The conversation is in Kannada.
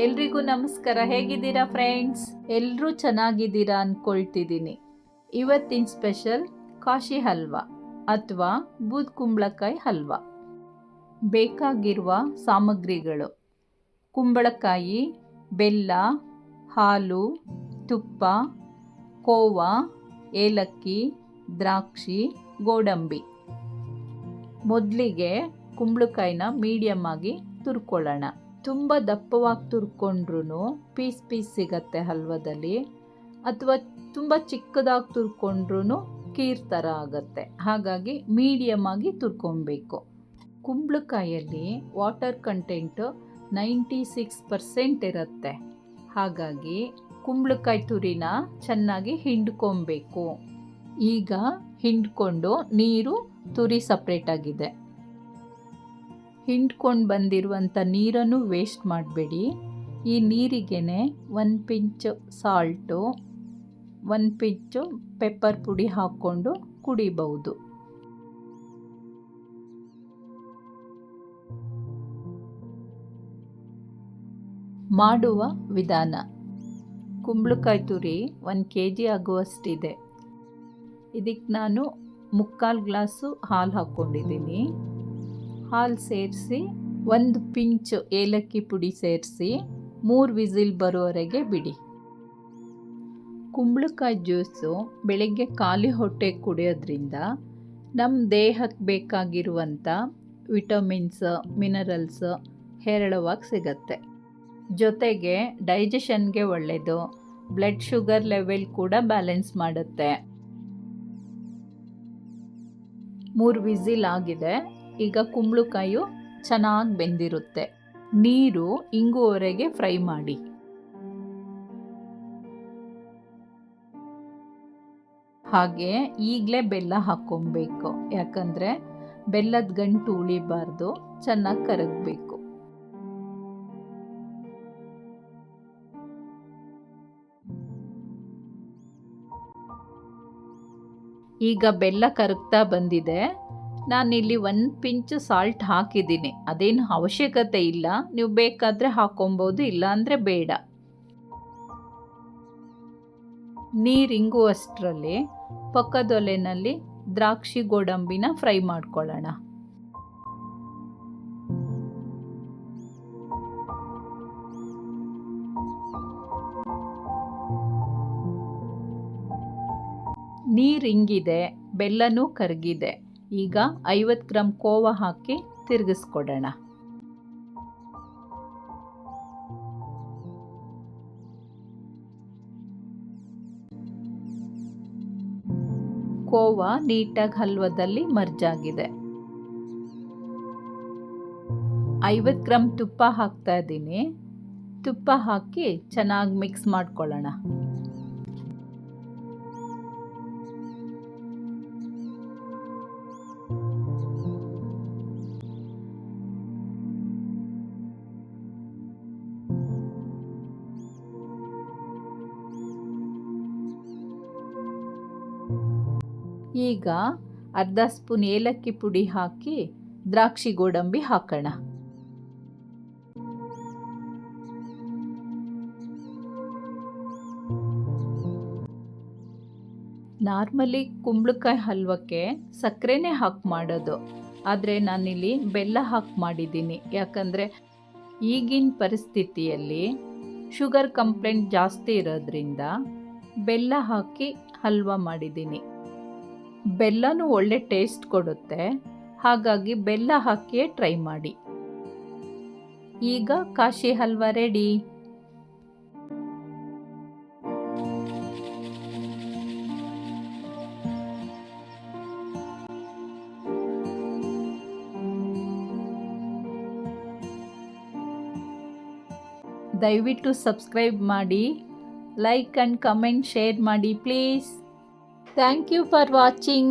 ಎಲ್ರಿಗೂ ನಮಸ್ಕಾರ. ಹೇಗಿದ್ದೀರಾ ಫ್ರೆಂಡ್ಸ್? ಎಲ್ಲರೂ ಚೆನ್ನಾಗಿದ್ದೀರಾ ಅಂದ್ಕೊಳ್ತಿದ್ದೀನಿ. ಇವತ್ತಿನ ಸ್ಪೆಷಲ್ ಕಾಶಿ ಹಲ್ವಾ ಅಥವಾ ಬೂದ್ ಕುಂಬಳಕಾಯಿ ಹಲ್ವಾ. ಬೇಕಾಗಿರುವ ಸಾಮಗ್ರಿಗಳು: ಕುಂಬಳಕಾಯಿ, ಬೆಲ್ಲ, ಹಾಲು, ತುಪ್ಪ, ಕೋವಾ, ಏಲಕ್ಕಿ, ದ್ರಾಕ್ಷಿ, ಗೋಡಂಬಿ. ಮೊದಲಿಗೆ ಕುಂಬಳಕಾಯಿನ ಮೀಡಿಯಮ್ ಆಗಿ ತುರ್ಕೊಳ್ಳೋಣ. ತುಂಬ ದಪ್ಪವಾಗಿ ತುರ್ಕೊಂಡ್ರೂ ಪೀಸ್ ಸಿಗತ್ತೆ ಹಲ್ವದಲ್ಲಿ, ಅಥವಾ ತುಂಬ ಚಿಕ್ಕದಾಗಿ ತುರ್ಕೊಂಡ್ರೂ ಕೀರ್ ಥರ ಆಗುತ್ತೆ. ಹಾಗಾಗಿ ಮೀಡಿಯಮ್ ಆಗಿ ತುರ್ಕೊಬೇಕು. ಕುಂಬಳಕಾಯಲ್ಲಿ ವಾಟರ್ ಕಂಟೆಂಟು 96% ಇರುತ್ತೆ. ಹಾಗಾಗಿ ಕುಂಬಳಕಾಯಿ ತುರಿನ ಚೆನ್ನಾಗಿ ಹಿಂಡ್ಕೊಬೇಕು. ಈಗ ಹಿಂಡ್ಕೊಂಡು ನೀರು ತುರಿ ಸಪ್ರೇಟಾಗಿದೆ. ಹಿಂಡ್ಕೊಂಡು ಬಂದಿರುವಂಥ ನೀರನ್ನು ವೇಸ್ಟ್ ಮಾಡಬೇಡಿ. ಈ ನೀರಿಗೇ 1 ಪಿಂಚ್ ಸಾಲ್ಟು, 1 ಪಿಂಚು ಪೆಪ್ಪರ್ ಪುಡಿ ಹಾಕ್ಕೊಂಡು ಕುಡಿಬಹುದು. ಮಾಡುವ ವಿಧಾನ: ಕುಂಬಳಕಾಯಿ ತುರಿ 1 kg ಆಗುವಷ್ಟಿದೆ. ಇದಕ್ಕೆ ನಾನು 3/4 ಗ್ಲಾಸು ಹಾಲು ಹಾಕ್ಕೊಂಡಿದ್ದೀನಿ. ಹಾಲು ಸೇರಿಸಿ 1 ಪಿಂಚ್ ಏಲಕ್ಕಿ ಪುಡಿ ಸೇರಿಸಿ 3 ವಿಸಿಲ್ ಬರೋವರೆಗೆ ಬಿಡಿ. ಕುಂಬಳಕಾಯಿ ಜ್ಯೂಸು ಬೆಳಗ್ಗೆ ಖಾಲಿ ಹೊಟ್ಟೆ ಕುಡಿಯೋದ್ರಿಂದ ನಮ್ಮ ದೇಹಕ್ಕೆ ಬೇಕಾಗಿರುವಂಥ ವಿಟಮಿನ್ಸ್, ಮಿನರಲ್ಸ್ ಹೇರಳವಾಗಿ ಸಿಗತ್ತೆ. ಜೊತೆಗೆ ಡೈಜೆಷನ್ಗೆ ಒಳ್ಳೆಯದು. ಬ್ಲಡ್ ಶುಗರ್ ಲೆವೆಲ್ ಕೂಡ ಬ್ಯಾಲೆನ್ಸ್ ಮಾಡುತ್ತೆ. 3 ವಿಸಿಲ್ ಆಗಿದೆ. ಈಗ ಕುಂಬಳಕಾಯಿ ಚೆನ್ನಾಗಿ ಬೆಂದಿರುತ್ತೆ. ನೀರು ಇಂಗುವವರೆಗೆ ಫ್ರೈ ಮಾಡಿ. ಹಾಗೆ ಈಗಲೇ ಬೆಲ್ಲ ಹಾಕ್ಕೊಬೇಕು, ಯಾಕಂದರೆ ಬೆಲ್ಲದ ಗಂಟು ಉಳಿಬಾರ್ದು, ಚೆನ್ನಾಗಿ ಕರಗಬೇಕು. ಈಗ ಬೆಲ್ಲ ಕರಗ್ತಾ ಬಂದಿದೆ. ನಾನಿಲ್ಲಿ 1 ಪಿಂಚ್ ಸಾಲ್ಟ್ ಹಾಕಿದ್ದೀನಿ. ಅದೇನು ಅವಶ್ಯಕತೆ ಇಲ್ಲ, ನೀವು ಬೇಕಾದರೆ ಹಾಕ್ಕೊಬೋದು, ಇಲ್ಲಾಂದರೆ ಬೇಡ. ನೀರಿಂಗುವಷ್ಟರಲ್ಲಿ ಪಕ್ಕದೊಲೆಯಲ್ಲಿ ದ್ರಾಕ್ಷಿ ಗೋಡಂಬಿನ ಫ್ರೈ ಮಾಡ್ಕೊಳ್ಳೋಣ. ನೀರಿಂಗಿದೆ, ಬೆಲ್ಲನೂ ಕರಗಿದೆ. ಈಗ 50 ಗ್ರಾಮ್ ಕೋವಾ ಹಾಕಿ ತಿರುಗಿಸ್ಕೊಡೋಣ. ಕೋವಾ ನೀಟಾಗಿ ಹಲ್ವದಲ್ಲಿ ಮರ್ಜ್ ಆಗಿದೆ. 50 ಗ್ರಾಮ್ ತುಪ್ಪ ಹಾಕ್ತಾ ಇದ್ದೀನಿ. ತುಪ್ಪ ಹಾಕಿ ಚೆನ್ನಾಗಿ ಮಿಕ್ಸ್ ಮಾಡ್ಕೊಳ್ಳೋಣ. ಈಗ ಅರ್ಧ ಸ್ಪೂನ್ ಏಲಕ್ಕಿ ಪುಡಿ ಹಾಕಿ ದ್ರಾಕ್ಷಿ ಗೋಡಂಬಿ ಹಾಕೋಣ. ನಾರ್ಮಲಿ ಕುಂಬಳಕಾಯಿ ಹಲ್ವಕ್ಕೆ ಸಕ್ಕರೆನೇ ಹಾಕಿ ಮಾಡೋದು, ಆದರೆ ನಾನಿಲ್ಲಿ ಬೆಲ್ಲ ಹಾಕಿ ಮಾಡಿದ್ದೀನಿ. ಯಾಕಂದರೆ ಈಗಿನ ಪರಿಸ್ಥಿತಿಯಲ್ಲಿ ಶುಗರ್ ಕಂಪ್ಲೇಂಟ್ ಜಾಸ್ತಿ ಇರೋದ್ರಿಂದ ಬೆಲ್ಲ ಹಾಕಿ ಹಲ್ವ ಮಾಡಿದ್ದೀನಿ. ಬೆಲ್ಲನೂ ಒಳ್ಳೆ ಟೇಸ್ಟ್ ಕೊಡುತ್ತೆ, ಹಾಗಾಗಿ ಬೆಲ್ಲ ಹಾಕಿಯೇ ಟ್ರೈ ಮಾಡಿ. ಈಗ ಕಾಶಿ ಹಲ್ವಾ ರೆಡಿ. ದಯವಿಟ್ಟು ಸಬ್ಸ್ಕ್ರೈಬ್ ಮಾಡಿ, ಲೈಕ್ ಆ್ಯಂಡ್ ಕಮೆಂಟ್ ಶೇರ್ ಮಾಡಿ please. Thank you for watching.